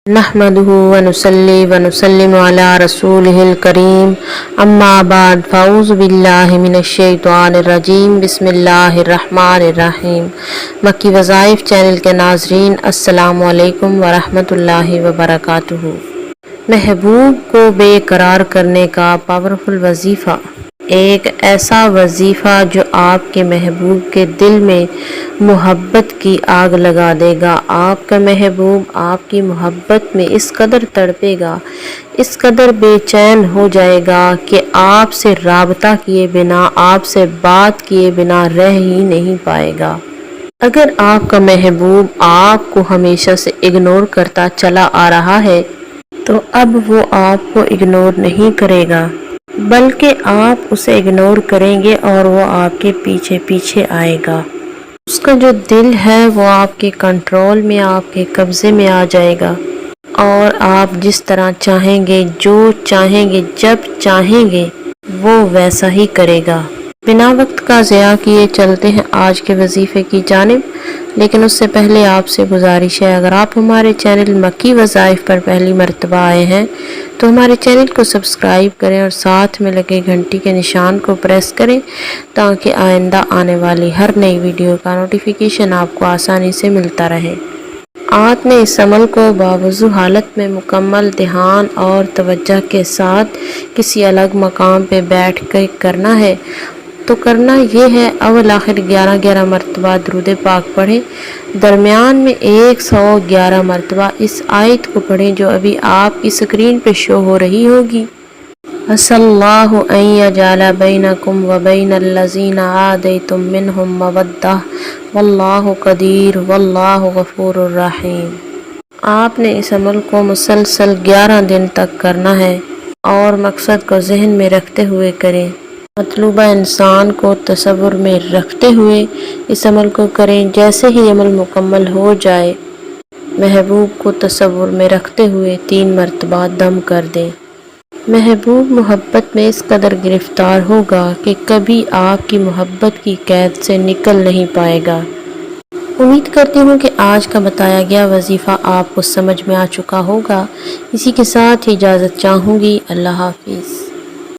नहमदुहु व नुसल्ली व नुसल्लिमु अला रसूलिहिल करीम अम्मा बाद फ़ाऊज़ु बिल्लाहि मिनश शैतानिर रजीम बिस्मिल्लाहिर रहमानिर रहीम। मक्की वज़ाइफ चैनल के नाज़रीन अस्सलामु अलैकुम व रहमतुल्लाहि व बरकातुहू। महबूब को बेकरार करने का पावरफुल वजीफ़ा। एक ऐसा वजीफ़ा जो आपके महबूब के दिल में मोहब्बत की आग लगा देगा। आपका महबूब आपकी मोहब्बत में इस कदर तड़पेगा, इस कदर बेचैन हो जाएगा कि आपसे राबता किए बिना, आपसे बात किए बिना रह ही नहीं पाएगा। अगर आपका महबूब आपको हमेशा से इग्नोर करता चला आ रहा है तो अब वो आपको इग्नोर नहीं करेगा, बल्कि आप उसे इग्नोर करेंगे और वो आपके पीछे पीछे आएगा। उसका जो दिल है वो आपके कंट्रोल में, आपके कब्ज़े में आ जाएगा और आप जिस तरह चाहेंगे, जो चाहेंगे, जब चाहेंगे वो वैसा ही करेगा। बिना वक्त का ज़िया किए चलते हैं आज के वजीफ़े की जानिब, लेकिन उससे पहले आपसे गुजारिश है, अगर आप हमारे चैनल मक्की वज़ाइफ पर पहली मर्तबा आए हैं तो हमारे चैनल को सब्सक्राइब करें और साथ में लगे घंटी के निशान को प्रेस करें ताकि आइंदा आने वाली हर नई वीडियो का नोटिफिकेशन आपको आसानी से मिलता रहे। आपने इस अमल को बावजू हालत में मुकम्मल ध्यान और तवज्जो के साथ किसी अलग मकाम पे बैठ कर करना है। तो करना ये है, अव्वल आखिर 11 मरतबा दरूद पाक पढ़ें, दरमियान में 111 मरतबा इस आयत को पढ़ें जो अभी आपकी स्क्रीन पे शो हो रही होगी। अस्सलाहु अन यजअल बैनकुम व बैनल्लज़ीना आदैतुम मिनहुम मवद्दा वल्लाहु क़दीर वल्लाहु गफ़ूरुर रहीम। आपने इस अमल को मुसलसल 11 दिन तक करना है और मकसद को जहन में रखते हुए करें। मतलूबा इंसान को तसव्वुर में रखते हुए इस अमल को करें। जैसे ही अमल मुकम्मल हो जाए, महबूब को तसव्वुर में रखते हुए 3 मरतबा दम कर दें। महबूब मोहब्बत में इस कदर गिरफ्तार होगा कि कभी आपकी मोहब्बत की कैद से निकल नहीं पाएगा। उम्मीद करती हूँ कि आज का बताया गया वजीफ़ा आपको समझ में आ चुका होगा। इसी के साथ इजाज़त चाहूँगी। अल्लाह हाफिज़।